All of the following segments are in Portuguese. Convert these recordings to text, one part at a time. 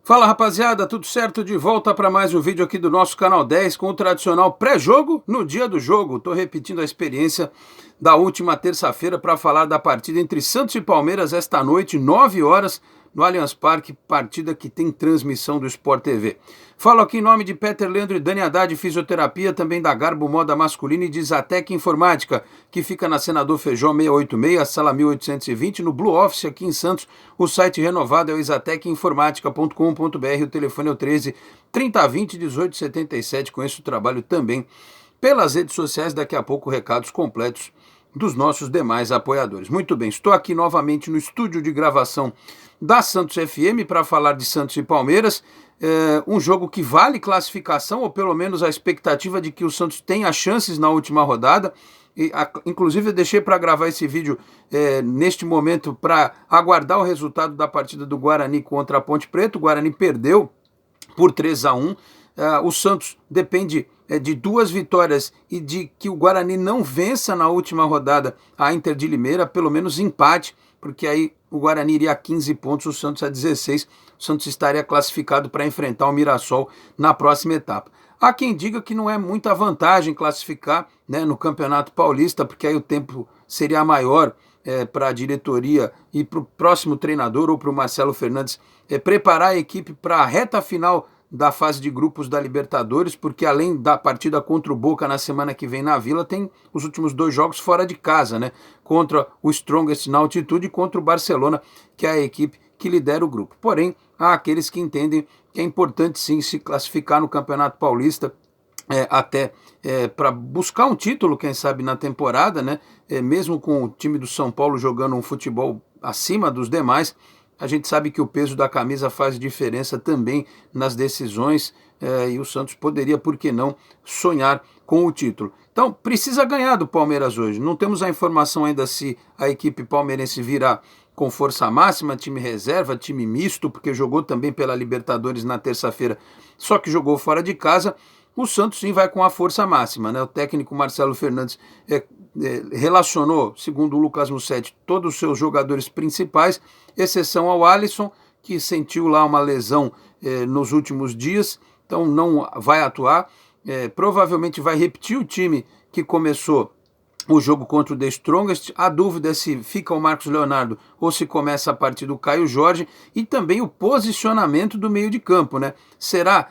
Fala rapaziada, tudo certo? De volta para mais um vídeo aqui do nosso canal 10 com o tradicional pré-jogo no dia do jogo. Tô repetindo a experiência da última terça-feira para falar da partida entre Santos e Palmeiras esta noite, 9 horas, no Allianz Parque, partida que tem transmissão do Sport TV. Falo aqui em nome de Peter Leandro e Dani Haddad Fisioterapia, também da Garbo Moda Masculina e de Zatec Informática, que fica na Senador Feijó 686, sala 1820, no Blue Office aqui em Santos. O site renovado é o exatecinformatica.com.br, o telefone é o 13 3020 1877. Conheço o trabalho também pelas redes sociais, daqui a pouco recados completos dos nossos demais apoiadores. Muito bem, estou aqui novamente no estúdio de gravação da Santos FM para falar de Santos e Palmeiras, um jogo que vale classificação, ou pelo menos a expectativa de que o Santos tenha chances na última rodada. Inclusive eu deixei para gravar esse vídeo neste momento para aguardar o resultado da partida do Guarani contra a Ponte Preta. O Guarani perdeu por 3-1. O Santos depende de 2 vitórias e de que o Guarani não vença na última rodada a Inter de Limeira, pelo menos empate, porque aí o Guarani iria a 15 pontos, o Santos a 16, o Santos estaria classificado para enfrentar o Mirassol na próxima etapa. Há quem diga que não é muita vantagem classificar, né, no Campeonato Paulista, porque aí o tempo seria maior para a diretoria e para o próximo treinador ou para o Marcelo Fernandes preparar a equipe para a reta final da fase de grupos da Libertadores, porque além da partida contra o Boca na semana que vem na Vila, tem os últimos 2 jogos fora de casa, né? Contra o Strongest na altitude e contra o Barcelona, que é a equipe que lidera o grupo. Porém, há aqueles que entendem que é importante sim se classificar no Campeonato Paulista, até para buscar um título, quem sabe, na temporada, né? Mesmo com o time do São Paulo jogando um futebol acima dos demais, a gente sabe que o peso da camisa faz diferença também nas decisões, e o Santos poderia, por que não, sonhar com o título. Então, precisa ganhar do Palmeiras hoje. Não temos a informação ainda se a equipe palmeirense virá com força máxima, time reserva, time misto, porque jogou também pela Libertadores na terça-feira, só que jogou fora de casa. O Santos sim vai com a força máxima, né? O técnico Marcelo Fernandes relacionou, segundo o Lucas Mussetti, todos os seus jogadores principais, exceção ao Alisson, que sentiu lá uma lesão nos últimos dias, então não vai atuar. Provavelmente vai repetir o time que começou o jogo contra o The Strongest. A dúvida é se fica o Marcos Leonardo ou se começa a partir do Caio Jorge, e também o posicionamento do meio de campo, né? Será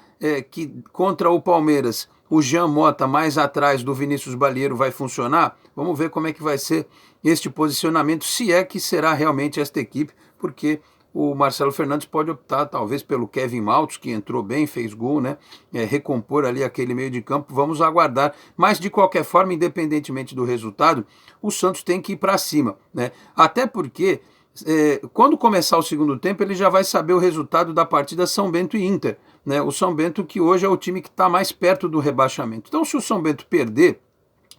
que contra o Palmeiras o Jean Mota mais atrás do Vinícius Balieiro vai funcionar? Vamos ver como é que vai ser este posicionamento, se é que será realmente esta equipe, porque o Marcelo Fernandes pode optar talvez pelo Kevin Maltos, que entrou bem, fez gol, né? Recompor ali aquele meio de campo. Vamos aguardar, mas de qualquer forma, independentemente do resultado, o Santos tem que ir para cima, né? Até porque quando começar o segundo tempo, ele já vai saber o resultado da partida São Bento e Inter, né? O São Bento, que hoje é o time que está mais perto do rebaixamento. Então, se o São Bento perder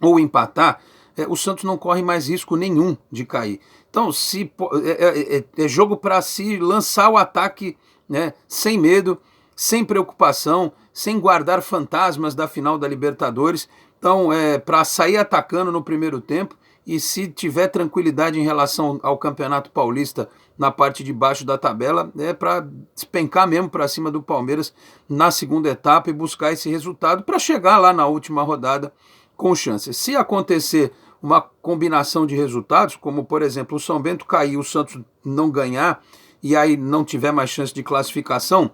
ou empatar, o Santos não corre mais risco nenhum de cair. Então, é jogo para se lançar o ataque, né, sem medo, sem preocupação, sem guardar fantasmas da final da Libertadores. Então, para sair atacando no primeiro tempo, e se tiver tranquilidade em relação ao Campeonato Paulista na parte de baixo da tabela, para despencar mesmo para cima do Palmeiras na segunda etapa e buscar esse resultado para chegar lá na última rodada com chances. Se acontecer uma combinação de resultados, como por exemplo o São Bento cair, o Santos não ganhar e aí não tiver mais chance de classificação,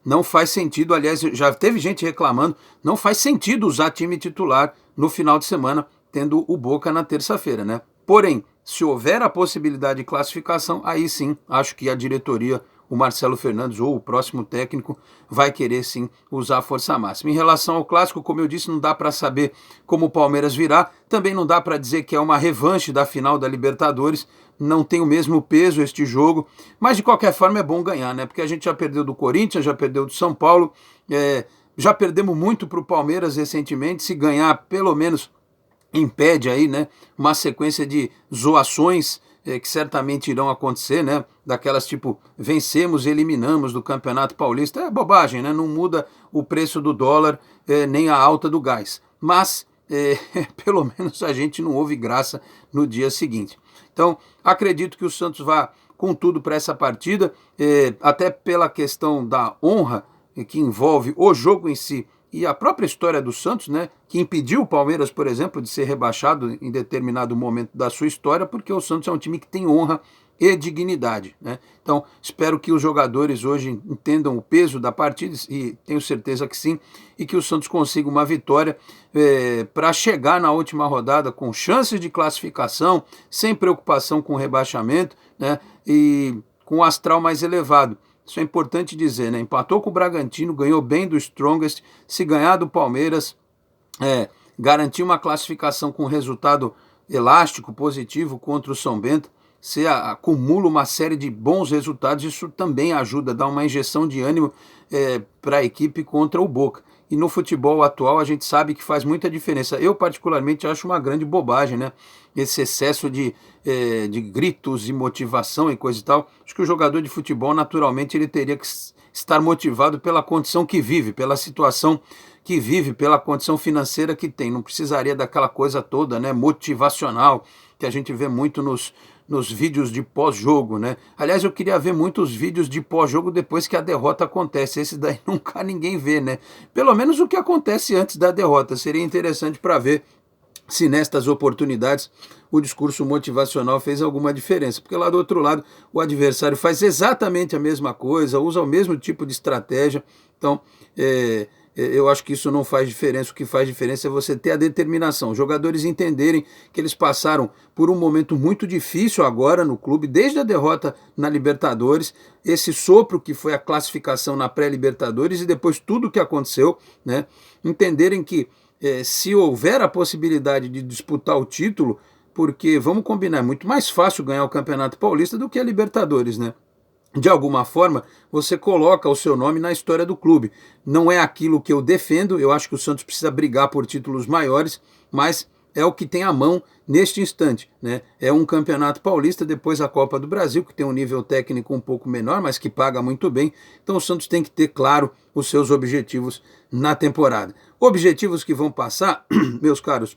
não faz sentido. Aliás, já teve gente reclamando, não faz sentido usar time titular no final de semana, tendo o Boca na terça-feira, né? Porém, se houver a possibilidade de classificação, aí sim, acho que a diretoria, o Marcelo Fernandes ou o próximo técnico, vai querer sim usar a força máxima. Em relação ao clássico, como eu disse, não dá para saber como o Palmeiras virá, também não dá para dizer que é uma revanche da final da Libertadores, não tem o mesmo peso este jogo, mas de qualquer forma é bom ganhar, né? Porque a gente já perdeu do Corinthians, já perdeu do São Paulo, já perdemos muito para o Palmeiras recentemente. Se ganhar, pelo menos impede aí, né, uma sequência de zoações que certamente irão acontecer, né, daquelas tipo, vencemos e eliminamos do Campeonato Paulista. É bobagem, né, não muda o preço do dólar, nem a alta do gás, mas pelo menos a gente não houve graça no dia seguinte. Então, acredito que o Santos vá com tudo para essa partida, até pela questão da honra que envolve o jogo em si e a própria história do Santos, né, que impediu o Palmeiras, por exemplo, de ser rebaixado em determinado momento da sua história, porque o Santos é um time que tem honra e dignidade, né? Então, espero que os jogadores hoje entendam o peso da partida, e tenho certeza que sim, e que o Santos consiga uma vitória para chegar na última rodada com chances de classificação, sem preocupação com o rebaixamento, né? E com o astral mais elevado. Isso é importante dizer, né? Empatou com o Bragantino, ganhou bem do Strongest, se ganhar do Palmeiras, garantir uma classificação com resultado elástico, positivo contra o São Bento, você acumula uma série de bons resultados, isso também ajuda a dar uma injeção de ânimo para a equipe contra o Boca. E no futebol atual a gente sabe que faz muita diferença. Eu particularmente acho uma grande bobagem, né? Esse excesso de gritos e motivação e coisa e tal. Acho que o jogador de futebol naturalmente ele teria que estar motivado pela condição que vive, pela situação que vive, pela condição financeira que tem. Não precisaria daquela coisa toda, né, motivacional, que a gente vê muito nos vídeos de pós-jogo, né? Aliás, eu queria ver muitos vídeos de pós-jogo depois que a derrota acontece. Esse daí nunca ninguém vê, né? Pelo menos o que acontece antes da derrota. Seria interessante para ver se nestas oportunidades o discurso motivacional fez alguma diferença. Porque lá do outro lado o adversário faz exatamente a mesma coisa, usa o mesmo tipo de estratégia. Então, eu acho que isso não faz diferença. O que faz diferença é você ter a determinação. Os jogadores entenderem que eles passaram por um momento muito difícil agora no clube, desde a derrota na Libertadores, esse sopro que foi a classificação na pré-Libertadores e depois tudo o que aconteceu, né? Entenderem que se houver a possibilidade de disputar o título, porque, vamos combinar, é muito mais fácil ganhar o Campeonato Paulista do que a Libertadores, né? De alguma forma, você coloca o seu nome na história do clube. Não é aquilo que eu defendo, eu acho que o Santos precisa brigar por títulos maiores, mas é o que tem à mão neste instante, né? É um Campeonato Paulista, depois a Copa do Brasil, que tem um nível técnico um pouco menor, mas que paga muito bem. Então o Santos tem que ter claro os seus objetivos na temporada. Objetivos que vão passar, meus caros,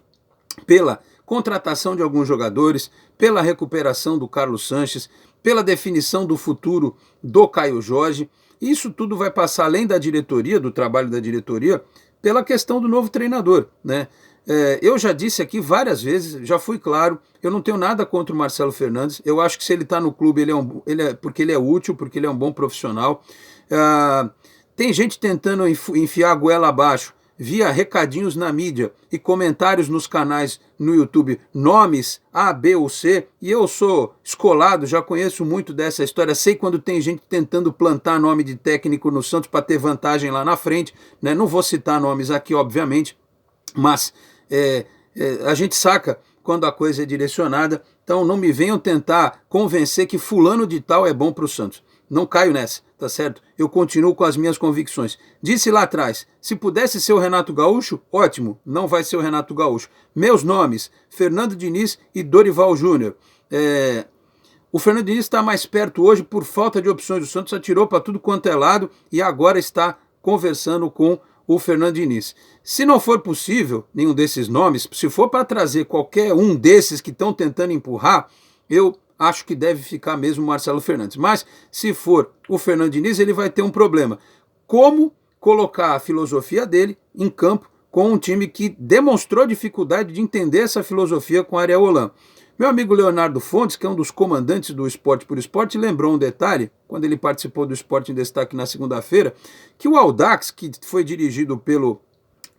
pela contratação de alguns jogadores, pela recuperação do Carlos Sanches, pela definição do futuro do Caio Jorge. Isso tudo vai passar, além da diretoria, do trabalho da diretoria, pela questão do novo treinador, né? Eu já disse aqui várias vezes, já fui claro, eu não tenho nada contra o Marcelo Fernandes. Eu acho que se ele está no clube, porque ele é útil, porque ele é um bom profissional. Tem gente tentando enfiar a goela abaixo via recadinhos na mídia e comentários nos canais no YouTube, nomes A, B ou C, e eu sou escolado, já conheço muito dessa história, sei quando tem gente tentando plantar nome de técnico no Santos para ter vantagem lá na frente, né? Não vou citar nomes aqui, obviamente, mas a gente saca quando a coisa é direcionada, então não me venham tentar convencer que fulano de tal é bom para o Santos. Não caio nessa, tá certo? Eu continuo com as minhas convicções. Disse lá atrás, se pudesse ser o Renato Gaúcho, ótimo, não vai ser o Renato Gaúcho. Meus nomes, Fernando Diniz e Dorival Júnior. O Fernando Diniz está mais perto hoje por falta de opções. O Santos atirou para tudo quanto é lado e agora está conversando com o Fernando Diniz. Se não for possível nenhum desses nomes, se for para trazer qualquer um desses que estão tentando empurrar, eu acho que deve ficar mesmo o Marcelo Fernandes. Mas se for o Fernando Diniz, ele vai ter um problema. Como colocar a filosofia dele em campo com um time que demonstrou dificuldade de entender essa filosofia com Ariel Holan. Meu amigo Leonardo Fontes, que é um dos comandantes do Esporte por Esporte, lembrou um detalhe, quando ele participou do Esporte em Destaque na segunda-feira, que o Audax, que foi dirigido pelo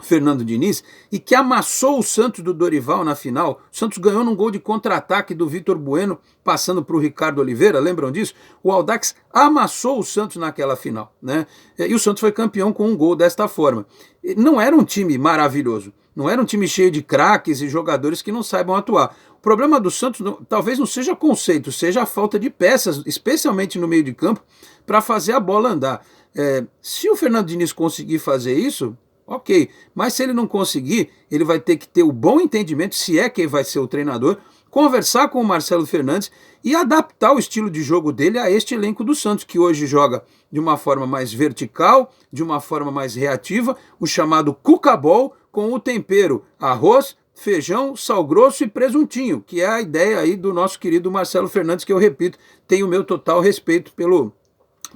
Fernando Diniz, e que amassou o Santos do Dorival na final. O Santos ganhou num gol de contra-ataque do Vitor Bueno, passando para o Ricardo Oliveira, lembram disso? O Audax amassou o Santos naquela final, né? E o Santos foi campeão com um gol desta forma. Não era um time maravilhoso, não era um time cheio de craques e jogadores que não saibam atuar. O problema do Santos talvez não seja conceito, seja a falta de peças, especialmente no meio de campo, para fazer a bola andar. Se o Fernando Diniz conseguir fazer isso, ok, mas se ele não conseguir, ele vai ter que ter o bom entendimento, se é que vai ser o treinador, conversar com o Marcelo Fernandes e adaptar o estilo de jogo dele a este elenco do Santos, que hoje joga de uma forma mais vertical, de uma forma mais reativa, o chamado cucabol, com o tempero arroz, feijão, sal grosso e presuntinho, que é a ideia aí do nosso querido Marcelo Fernandes, que eu repito, tenho o meu total respeito pelo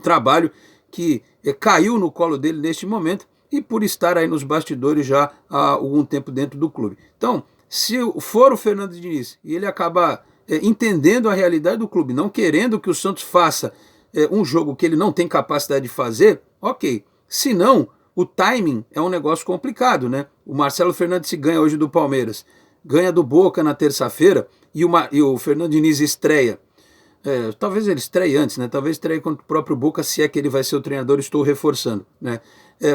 trabalho que caiu no colo dele neste momento e por estar aí nos bastidores já há algum tempo dentro do clube. Então, se for o Fernando Diniz e ele acabar entendendo a realidade do clube, não querendo que o Santos faça um jogo que ele não tem capacidade de fazer, ok. Se não, o timing é um negócio complicado, né? O Marcelo Fernandes se ganha hoje do Palmeiras, ganha do Boca na terça-feira e o Fernando Diniz estreia. Talvez ele estreie antes, né? Talvez estreie contra o próprio Boca, se é que ele vai ser o treinador, estou reforçando, né?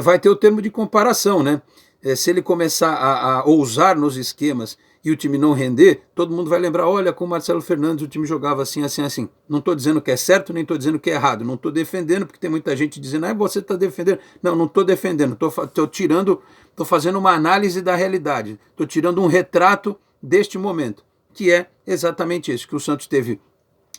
Vai ter o termo de comparação, né? Se ele começar a ousar nos esquemas e o time não render, todo mundo vai lembrar, olha, com o Marcelo Fernandes o time jogava assim, assim, assim. Não estou dizendo que é certo, nem estou dizendo que é errado. Não estou defendendo, porque tem muita gente dizendo, você está defendendo. Não estou defendendo. Estou fazendo uma análise da realidade. Estou tirando um retrato deste momento, que é exatamente isso, que o Santos teve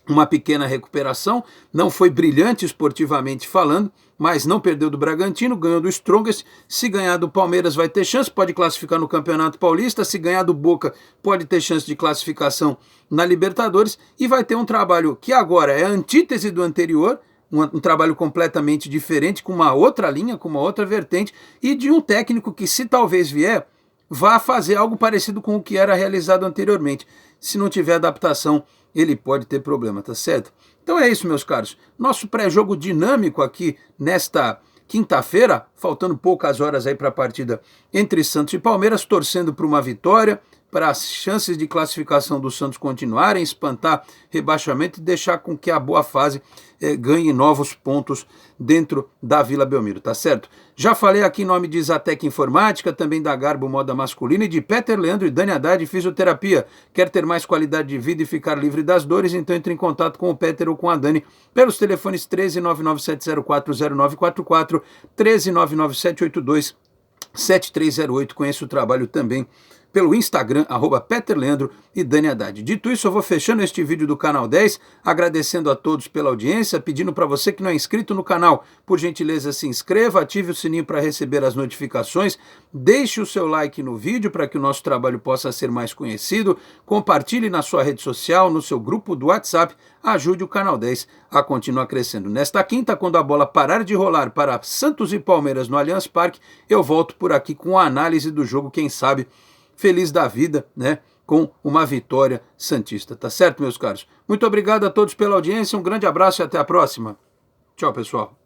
uma pequena recuperação, não foi brilhante esportivamente falando, mas não perdeu do Bragantino, ganhou do Strongest. Se ganhar do Palmeiras vai ter chance, pode classificar no Campeonato Paulista. Se ganhar do Boca, pode ter chance de classificação na Libertadores. E vai ter um trabalho que agora é a antítese do anterior, um trabalho completamente diferente, com uma outra linha, com uma outra vertente, e de um técnico que, se talvez vier, vá fazer algo parecido com o que era realizado anteriormente. Se não tiver adaptação, ele pode ter problema, tá certo? Então é isso, meus caros. Nosso pré-jogo dinâmico aqui nesta quinta-feira, faltando poucas horas aí para a partida entre Santos e Palmeiras, torcendo para uma vitória, para as chances de classificação do Santos continuarem, espantar rebaixamento e deixar com que a boa fase ganhe novos pontos dentro da Vila Belmiro, tá certo? Já falei aqui em nome de Zatec Informática, também da Garbo Moda Masculina e de Peter Leandro e Dani Haddad Fisioterapia. Quer ter mais qualidade de vida e ficar livre das dores? Então entre em contato com o Peter ou com a Dani pelos telefones 13997040944, 13997827308. Conheço o trabalho também pelo Instagram, @PeterLeandro e Dani Haddad. Dito isso, eu vou fechando este vídeo do Canal 10, agradecendo a todos pela audiência, pedindo para você que não é inscrito no canal, por gentileza se inscreva, ative o sininho para receber as notificações, deixe o seu like no vídeo para que o nosso trabalho possa ser mais conhecido, compartilhe na sua rede social, no seu grupo do WhatsApp, ajude o Canal 10 a continuar crescendo. Nesta quinta, quando a bola parar de rolar para Santos e Palmeiras no Allianz Parque, eu volto por aqui com a análise do jogo, quem sabe feliz da vida, né, com uma vitória santista, tá certo, meus caros? Muito obrigado a todos pela audiência, um grande abraço e até a próxima. Tchau, pessoal.